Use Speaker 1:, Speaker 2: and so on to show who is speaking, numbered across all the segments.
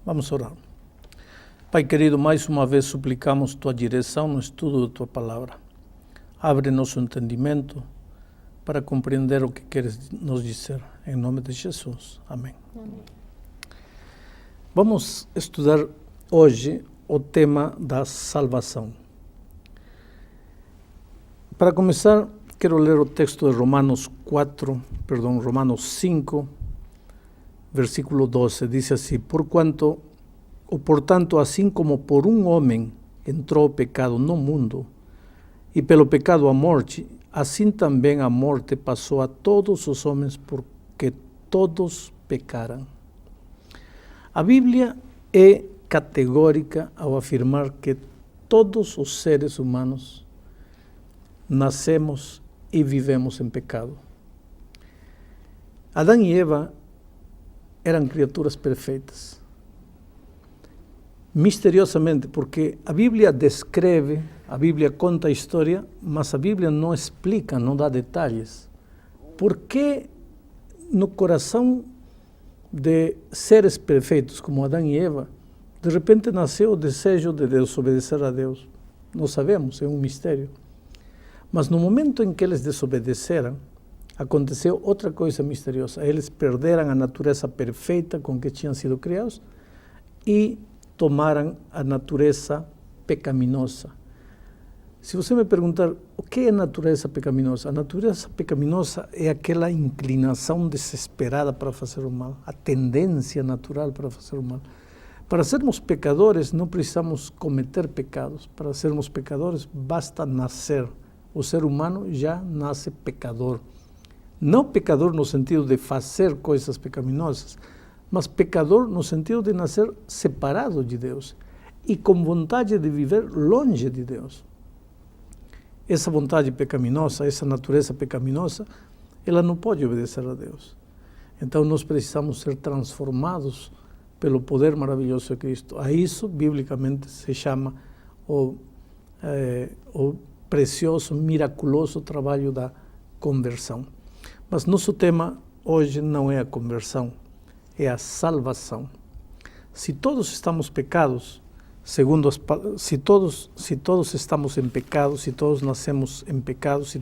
Speaker 1: Vamos orar. Pai querido, mais uma vez suplicamos Tua direção no estudo da Tua Palavra. Abre nosso entendimento para compreender o que queres nos dizer. Em nome de Jesus. Amém.
Speaker 2: Amém.
Speaker 1: Vamos estudar hoje o tema da salvação. Para começar, quero ler o texto de Romanos 5, versículo 12. Diz assim: Portanto, assim como por um homem entrou o pecado no mundo, e pelo pecado a morte, assim também a morte passou a todos os homens, porque todos pecaram. A Bíblia é categórica ao afirmar que todos os seres humanos nascemos e vivemos em pecado. Adão e Eva eram criaturas perfeitas. Misteriosamente, porque a Bíblia descreve, a Bíblia conta a história, mas a Bíblia não explica, não dá detalhes. Por que no coração de seres perfeitos como Adão e Eva, de repente nasceu o desejo de desobedecer a Deus? Não sabemos, é um mistério. Mas no momento em que eles desobedeceram, aconteceu outra coisa misteriosa. Eles perderam a natureza perfeita com que tinham sido criados e tomaram a natureza pecaminosa. Se você me perguntar o que é natureza pecaminosa, a natureza pecaminosa é aquela inclinação desesperada para fazer o mal, a tendência natural para fazer o mal. Para sermos pecadores não precisamos cometer pecados. Para sermos pecadores basta nascer. O ser humano já nasce pecador. Não pecador no sentido de fazer coisas pecaminosas, mas pecador no sentido de nascer separado de Deus e com vontade de viver longe de Deus. Essa vontade pecaminosa, essa natureza pecaminosa, ela não pode obedecer a Deus. Então nós precisamos ser transformados pelo poder maravilhoso de Cristo. A isso, biblicamente, se chama o precioso, miraculoso trabalho da conversão. Mas nosso tema hoje não é a conversão, é a salvação. Se todos estamos pecados, se todos estamos em pecado, se todos nascemos em pecado, se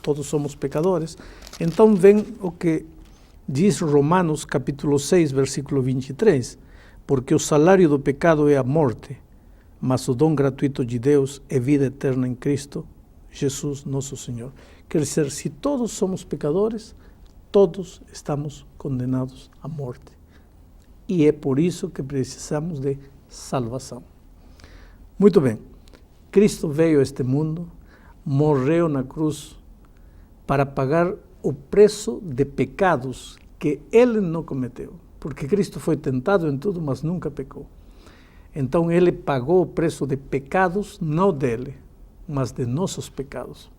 Speaker 1: todos somos pecadores, então vem o que diz Romanos capítulo 6, versículo 23, porque o salário do pecado é a morte, mas o dom gratuito de Deus é vida eterna em Cristo Jesus, nosso Senhor. Quer dizer, se todos somos pecadores, todos estamos condenados à morte. E é por isso que precisamos de salvação. Muito bem, Cristo veio a este mundo, morreu na cruz para pagar o preço de pecados que Ele não cometeu. Porque Cristo foi tentado em tudo, mas nunca pecou. Então Ele pagou o preço de pecados, não dele, mas de nossos pecados.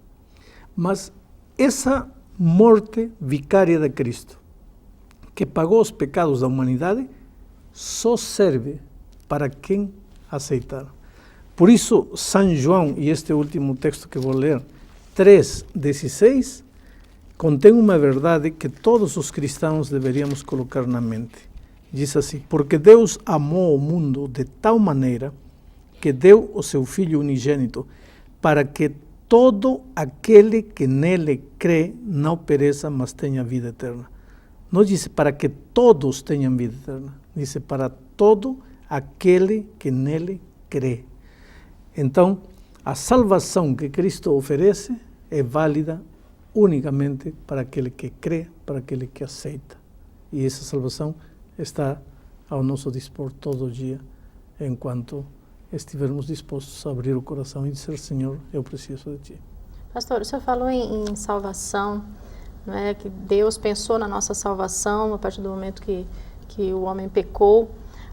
Speaker 1: Mas essa morte vicária de Cristo, que pagou os pecados da humanidade, só serve para quem aceitar. Por isso, São João, e este último texto que vou ler, 3,16, contém uma verdade que todos os cristãos deveríamos colocar na mente. Diz assim: porque Deus amou o mundo de tal maneira que deu o seu Filho unigênito, para que todo aquele que nele crê não pereça, mas tenha vida eterna. Não diz para que todos tenham vida eterna, diz para todo aquele que nele crê. Então, a salvação que Cristo oferece é válida unicamente para aquele que crê, para aquele que aceita. E essa salvação está ao nosso dispor todo dia, enquanto estivermos dispostos a abrir o coração e dizer: Senhor, eu preciso de Ti.
Speaker 2: Pastor, o senhor falou em salvação, não é? Que Deus pensou na nossa salvação a partir do momento que o homem pecou,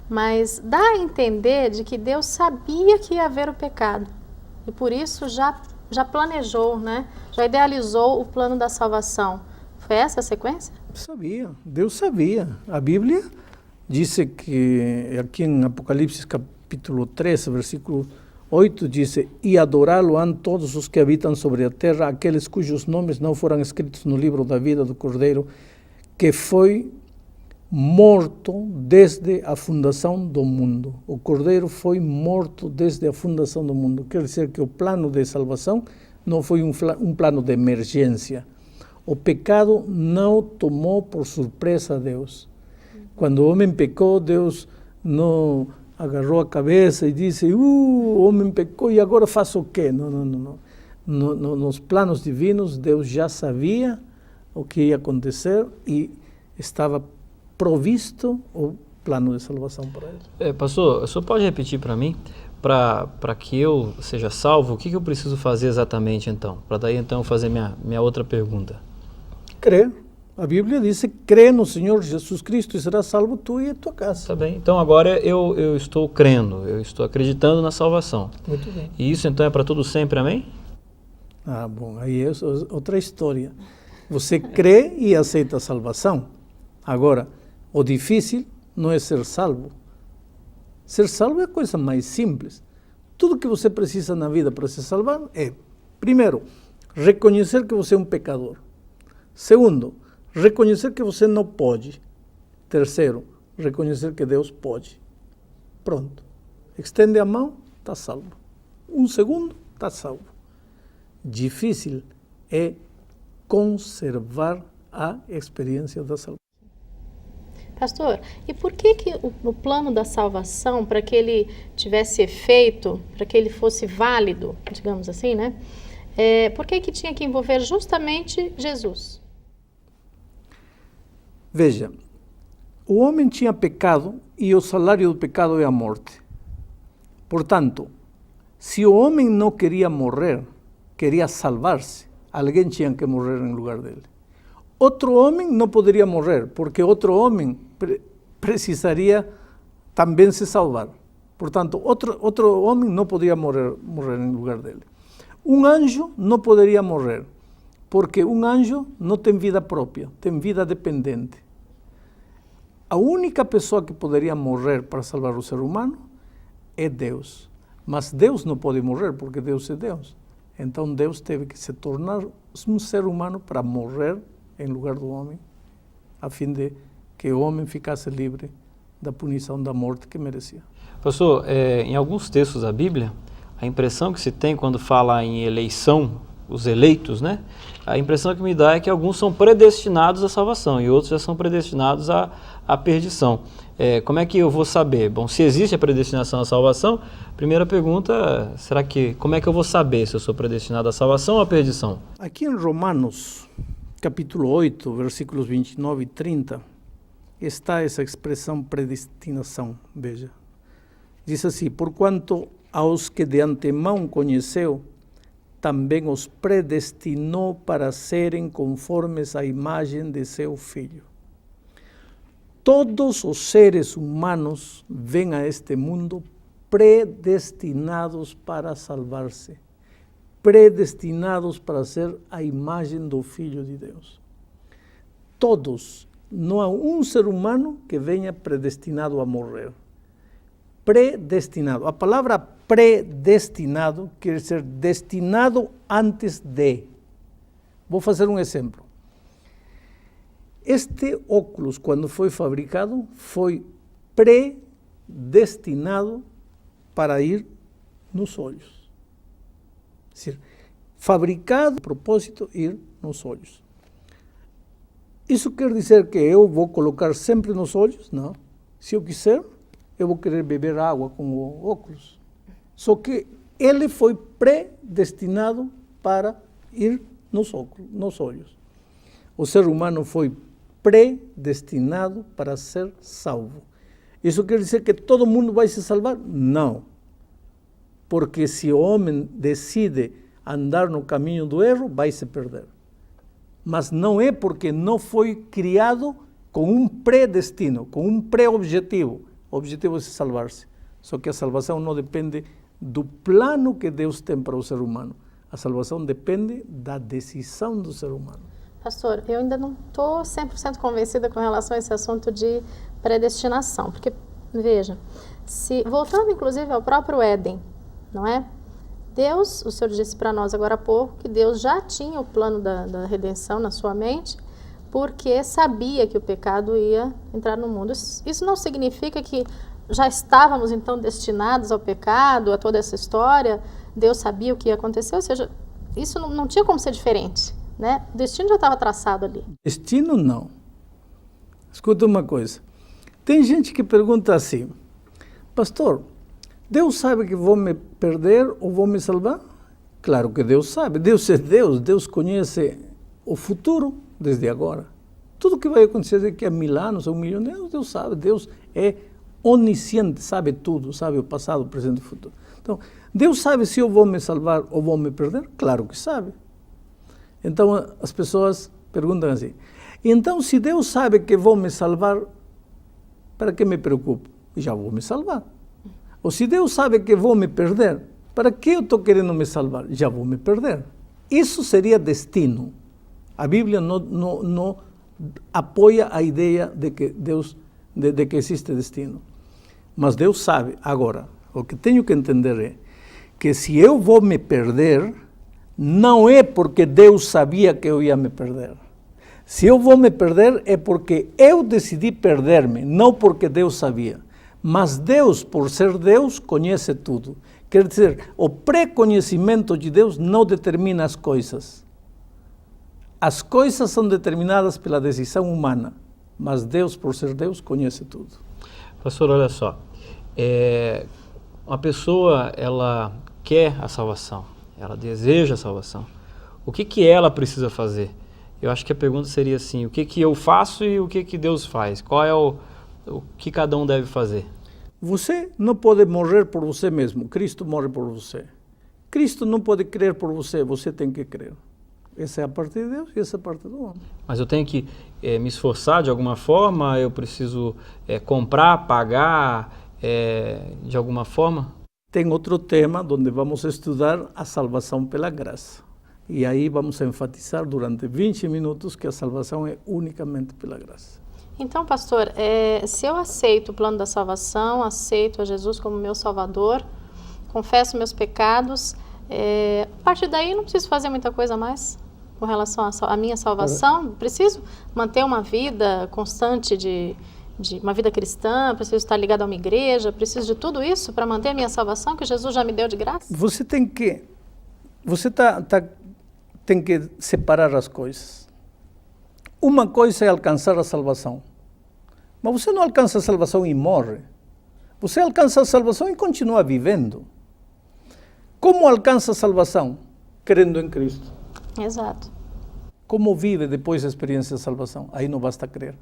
Speaker 2: mas dá a entender de que Deus sabia que ia haver o pecado e por isso já planejou, né? Já idealizou o plano da salvação. Foi essa a sequência?
Speaker 1: Sabia, Deus sabia. A Bíblia diz que aqui em Apocalipse capítulo 13, versículo 8, diz: e adorá-lo-ão todos os que habitam sobre a terra, aqueles cujos nomes não foram escritos no livro da vida do Cordeiro, que foi morto desde a fundação do mundo. O Cordeiro foi morto desde a fundação do mundo. Quer dizer que o plano de salvação não foi um plano de emergência. O pecado não tomou por surpresa a Deus. Quando o homem pecou, Deus não agarrou a cabeça e disse, o homem pecou e agora faço o quê? Não. Nos planos divinos, Deus já sabia o que ia acontecer e estava provisto o plano de salvação para ele.
Speaker 3: Pastor, o senhor pode repetir para mim, para que eu seja salvo, o que eu preciso fazer exatamente então? Para daí então fazer minha outra pergunta.
Speaker 1: Crer. A Bíblia diz, crê no Senhor Jesus Cristo e serás salvo tu e a tua casa.
Speaker 3: Tá bem, então agora eu estou crendo, eu estou acreditando na salvação.
Speaker 1: Muito bem.
Speaker 3: E isso então é para todo sempre, amém?
Speaker 1: Ah, bom, aí é outra história. Você crê e aceita a salvação. Agora, o difícil não é ser salvo. Ser salvo é a coisa mais simples. Tudo que você precisa na vida para se salvar é, primeiro, reconhecer que você é um pecador. Segundo, reconhecer que você não pode. Terceiro, reconhecer que Deus pode. Pronto. Extende a mão, está salvo. Um segundo, está salvo. Difícil é conservar a experiência da salvação.
Speaker 2: Pastor, e por que o plano da salvação, para que ele tivesse efeito, para que ele fosse válido, digamos assim, né? Por que tinha que envolver justamente Jesus?
Speaker 1: Veja, o homem tinha pecado e o salário do pecado é a morte. Portanto, se o homem não queria morrer, queria salvar-se, alguém tinha que morrer em lugar dele. Outro homem não poderia morrer, porque outro homem precisaria também se salvar. Portanto, outro homem não poderia morrer em lugar dele. Um anjo não poderia morrer, porque um anjo não tem vida própria, tem vida dependente. A única pessoa que poderia morrer para salvar o ser humano é Deus. Mas Deus não pode morrer, porque Deus é Deus. Então Deus teve que se tornar um ser humano para morrer em lugar do homem, a fim de que o homem ficasse livre da punição da morte que merecia.
Speaker 3: Pastor, em alguns textos da Bíblia, a impressão que se tem quando fala em eleição, os eleitos, né? A impressão que me dá é que alguns são predestinados à salvação e outros já são predestinados à perdição. Como é que eu vou saber? Bom, se existe a predestinação à salvação, primeira pergunta, como é que eu vou saber se eu sou predestinado à salvação ou à perdição?
Speaker 1: Aqui em Romanos, capítulo 8, versículos 29 e 30, está essa expressão predestinação, veja. Diz assim, porquanto aos que de antemão conheceu, também os predestinou para serem conformes à imagem de seu Filho. Todos os seres humanos vêm a este mundo predestinados para salvar-se, predestinados para ser a imagem do Filho de Deus. Todos, não há um ser humano que venha predestinado a morrer. Predestinado. A palavra predestinado quer dizer destinado antes de. Vou fazer um exemplo. Este óculos, quando foi fabricado, foi predestinado para ir nos olhos. É dizer, fabricado, propósito, ir nos olhos. Isso quer dizer que eu vou colocar sempre nos olhos? Não. Se eu quiser, eu vou querer beber água com o óculos. Só que ele foi predestinado para ir nos olhos. O ser humano foi predestinado para ser salvo. Isso quer dizer que todo mundo vai se salvar? Não. Porque se o homem decide andar no caminho do erro, vai se perder. Mas não é porque não foi criado com um predestino, com um pré-objetivo. O objetivo é se salvar-se. Só que a salvação não depende do plano que Deus tem para o ser humano. A salvação depende da decisão do ser humano.
Speaker 2: Pastor, eu ainda não estou 100% convencida com relação a esse assunto de predestinação. Porque, veja, voltando inclusive ao próprio Éden, não é? Deus, o Senhor disse para nós agora há pouco, que Deus já tinha o plano da redenção na sua mente, porque sabia que o pecado ia entrar no mundo. Isso não significa que já estávamos então destinados ao pecado, a toda essa história. Deus sabia o que ia acontecer, ou seja, isso não tinha como ser diferente, né? O destino já estava traçado ali.
Speaker 1: Destino não. Escuta uma coisa. Tem gente que pergunta assim: pastor, Deus sabe que vou me perder ou vou me salvar? Claro que Deus sabe. Deus é Deus. Deus conhece o futuro desde agora. Tudo que vai acontecer daqui a 1000 anos ou 1 milhão de anos, Deus sabe. Deus é onisciente, sabe tudo, sabe o passado, o presente e o futuro. Então, Deus sabe se eu vou me salvar ou vou me perder? Claro que sabe. Então, as pessoas perguntam assim: então, se Deus sabe que vou me salvar, para que me preocupo? Já vou me salvar. Ou se Deus sabe que vou me perder, para que eu estou querendo me salvar? Já vou me perder. Isso seria destino. A Bíblia não apoia a ideia de que Deus, de que existe destino. Mas Deus sabe. Agora, o que tenho que entender é que se eu vou me perder, não é porque Deus sabia que eu ia me perder. Se eu vou me perder é porque eu decidi perder-me, não porque Deus sabia. Mas Deus, por ser Deus, conhece tudo. Quer dizer, o pré-conhecimento de Deus não determina as coisas. As coisas são determinadas pela decisão humana, mas Deus, por ser Deus, conhece tudo.
Speaker 3: Pastor, olha só, uma pessoa, ela quer a salvação, ela deseja a salvação. O que ela precisa fazer? Eu acho que a pergunta seria assim: o que eu faço e o que Deus faz? Qual é o que cada um deve fazer?
Speaker 1: Você não pode morrer por você mesmo, Cristo morre por você. Cristo não pode crer por você, você tem que crer. Essa é a parte de Deus e essa é a parte do homem.
Speaker 3: Mas eu tenho que me esforçar de alguma forma? Eu preciso comprar, pagar de alguma forma?
Speaker 1: Tem outro tema onde vamos estudar a salvação pela graça. E aí vamos enfatizar durante 20 minutos que a salvação é unicamente pela graça.
Speaker 2: Então, pastor, se eu aceito o plano da salvação, aceito a Jesus como meu Salvador, confesso meus pecados, a partir daí não preciso fazer muita coisa mais com relação à minha salvação? Preciso manter uma vida constante de uma vida cristã, preciso estar ligado a uma igreja, preciso de tudo isso para manter a minha salvação que Jesus já me deu de graça?
Speaker 1: Você tem que separar as coisas. Uma coisa é alcançar a salvação, mas você não alcança a salvação e morre. Você alcança a salvação e continua vivendo. Como alcança a salvação? Crendo em Cristo.
Speaker 2: Exato.
Speaker 1: Como vive depois da experiência de salvação? Aí não basta crer.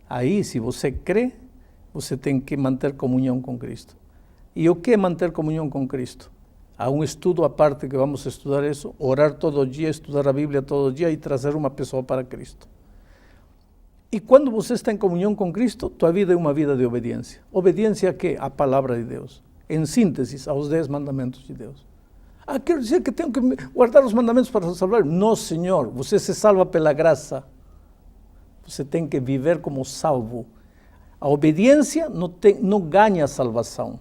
Speaker 1: Aí, se você crê, você tem que manter comunhão com Cristo. E o que é manter comunhão com Cristo? Há um estudo à parte que vamos estudar isso, orar todo dia, estudar a Bíblia todo dia e trazer uma pessoa para Cristo. E quando você está em comunhão com Cristo, tua vida é uma vida de obediência. Obediência a quê? A palavra de Deus. Em síntese, aos 10 mandamentos de Deus. Quero dizer que tenho que guardar os mandamentos para salvar? Não, Senhor. Você se salva pela graça. Você tem que viver como salvo. A obediência não ganha a salvação.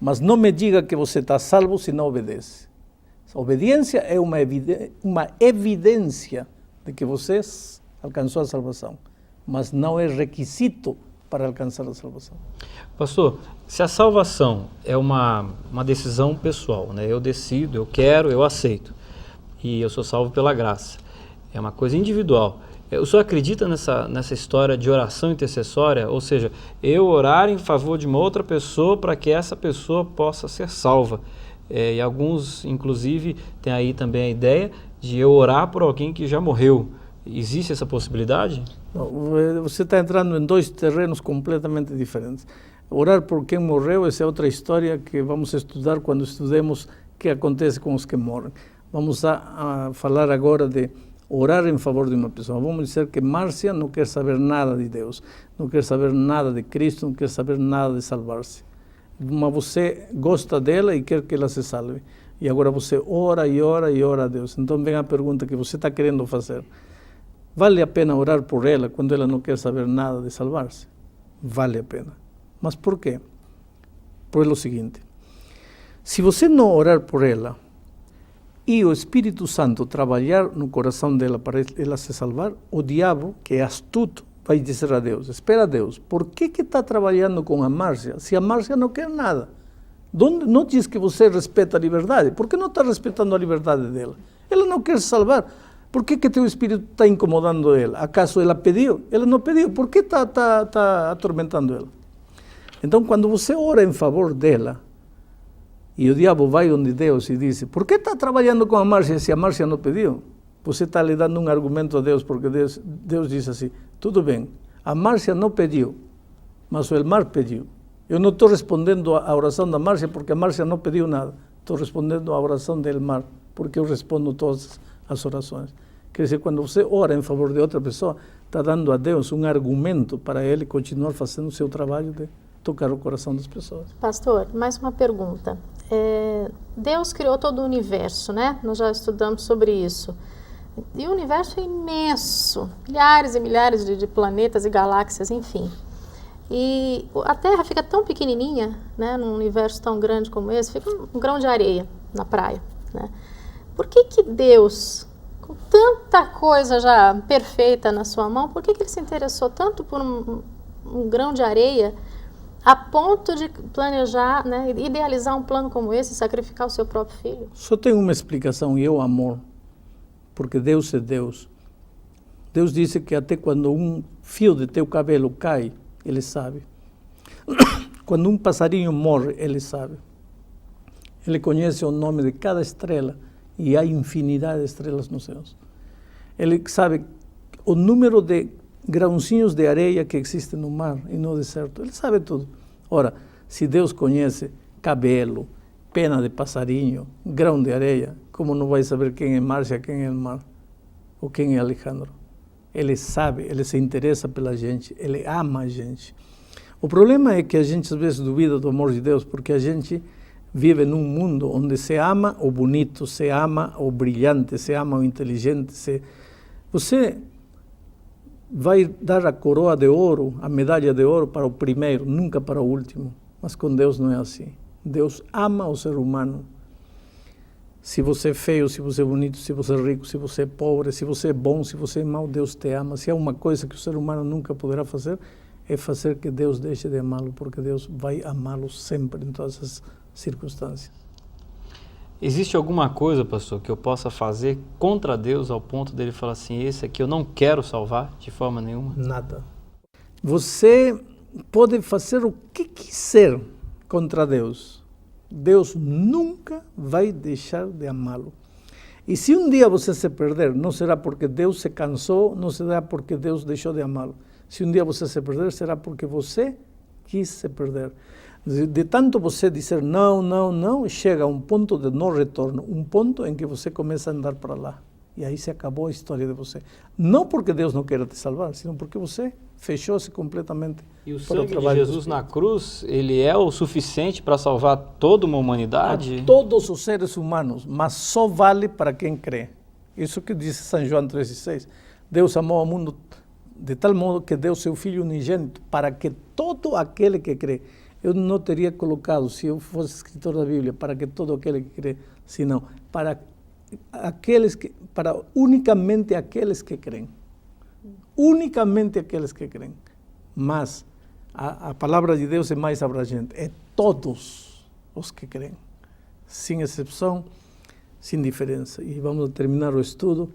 Speaker 1: Mas não me diga que você está salvo se não obedece. A obediência é uma evidência de que você alcançou a salvação. Mas não é requisito para alcançar a salvação.
Speaker 3: Pastor, se a salvação é uma decisão pessoal, né? Eu decido, eu quero, eu aceito. E eu sou salvo pela graça. É uma coisa individual. O senhor acredita nessa história de oração intercessória? Ou seja, eu orar em favor de uma outra pessoa para que essa pessoa possa ser salva. E alguns, inclusive, têm aí também a ideia de eu orar por alguém que já morreu. Existe essa possibilidade?
Speaker 1: Não, você está entrando em 2 terrenos completamente diferentes. Orar por quem morreu, essa é outra história que vamos estudar quando estudemos o que acontece com os que morrem. Vamos a falar agora de orar em favor de uma pessoa. Vamos dizer que Márcia não quer saber nada de Deus, não quer saber nada de Cristo, não quer saber nada de salvar-se. Mas você gosta dela e quer que ela se salve. E agora você ora e ora e ora a Deus. Então vem a pergunta que você está querendo fazer. Vale a pena orar por ela quando ela não quer saber nada de salvar-se? Vale a pena. Mas por quê? Por o seguinte: se você não orar por ela, e o Espírito Santo trabalhar no coração dela para ela se salvar, o diabo, que é astuto, vai dizer a Deus, espera Deus, por que está trabalhando com a Márcia, se a Márcia não quer nada? Não diz que você respeita a liberdade, por que não está respeitando a liberdade dela? Ela não quer se salvar, por que teu Espírito está incomodando ela? Acaso ela pediu? Ela não pediu, por que está atormentando ela? Então, quando você ora em favor dela, e o diabo vai onde Deus e diz, por que está trabalhando com a Márcia se a Márcia não pediu? Você está lhe dando um argumento a Deus, porque Deus diz assim, tudo bem, a Márcia não pediu, mas o Elmar pediu. Eu não estou respondendo à oração da Márcia, porque a Márcia não pediu nada. Estou respondendo à oração do Elmar, porque eu respondo todas as orações. Quer dizer, quando você ora em favor de outra pessoa, está dando a Deus um argumento para ele continuar fazendo o seu trabalho de tocar o coração das pessoas.
Speaker 2: Pastor, mais uma pergunta. Deus criou todo o universo, né? Nós já estudamos sobre isso. E o universo é imenso, milhares e milhares de planetas e galáxias, enfim. E a Terra fica tão pequenininha, né, num universo tão grande como esse, fica um grão de areia na praia, né? Por que Deus, com tanta coisa já perfeita na sua mão, por que Ele se interessou tanto por um grão de areia a ponto de planejar, né, idealizar um plano como esse, sacrificar o seu próprio filho?
Speaker 1: Só tem uma explicação, e é o amor. Porque Deus é Deus. Deus disse que até quando um fio de teu cabelo cai, Ele sabe. Quando um passarinho morre, Ele sabe. Ele conhece o nome de cada estrela e há infinidade de estrelas nos céus. Ele sabe o número de grãozinhos de areia que existem no mar e no deserto. Ele sabe tudo. Ora, se Deus conhece cabelo, pena de passarinho, grão de areia, como não vai saber quem é Márcia, quem é Elmar, ou quem é Alejandro? Ele sabe, ele se interessa pela gente, ele ama a gente. O problema é que a gente às vezes duvida do amor de Deus, porque a gente vive num mundo onde se ama o bonito, se ama o brilhante, se ama o inteligente. Você vai dar a coroa de ouro, a medalha de ouro para o primeiro, nunca para o último. Mas com Deus não é assim. Deus ama o ser humano. Se você é feio, se você é bonito, se você é rico, se você é pobre, se você é bom, se você é mau, Deus te ama. Se há uma coisa que o ser humano nunca poderá fazer, é fazer que Deus deixe de amá-lo, porque Deus vai amá-lo sempre, em todas as circunstâncias.
Speaker 3: Existe alguma coisa, pastor, que eu possa fazer contra Deus ao ponto dele falar assim, esse aqui eu não quero salvar de forma nenhuma?
Speaker 1: Nada. Você pode fazer o que quiser contra Deus. Deus nunca vai deixar de amá-lo. E se um dia você se perder, não será porque Deus se cansou, não será porque Deus deixou de amá-lo. Se um dia você se perder, será porque você quis se perder. De tanto você dizer não, não, não, chega a um ponto de não retorno, um ponto em que você começa a andar para lá. E aí se acabou a história de você. Não porque Deus não queira te salvar, sino porque você fechou-se completamente.
Speaker 3: E o sangue de Jesus na cruz, ele é o suficiente para salvar toda uma humanidade?
Speaker 1: A todos os seres humanos, mas só vale para quem crê. Isso que diz São João 3,6. Deus amou o mundo de tal modo que deu seu Filho unigênito para que todo aquele que crê. Eu não teria colocado, se eu fosse escritor da Bíblia, para que todo aquele que crê, senão para unicamente aqueles que creem. Unicamente aqueles que creem. Mas a palavra de Deus é mais abrangente. É todos os que creem. Sem exceção, sem diferença. E vamos terminar o estudo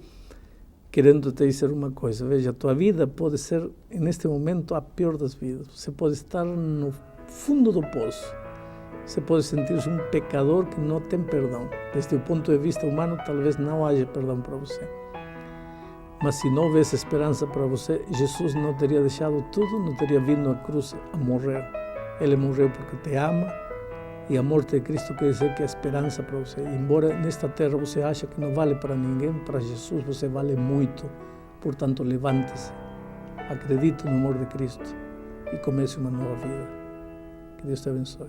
Speaker 1: querendo te dizer uma coisa. Veja, tua vida pode ser, neste momento, a pior das vidas. Você pode estar no fundo do poço. Você pode sentir-se um pecador que não tem perdão. Desde o ponto de vista humano, talvez não haja perdão para você. Mas se não houvesse esperança para você, Jesus não teria deixado tudo, não teria vindo à cruz a morrer. Ele morreu porque te ama, e a morte de Cristo quer dizer que é esperança para você. Embora nesta terra você ache que não vale para ninguém, para Jesus você vale muito. Portanto, levante-se, acredite no amor de Cristo e comece uma nova vida. Que Deus te abençoe.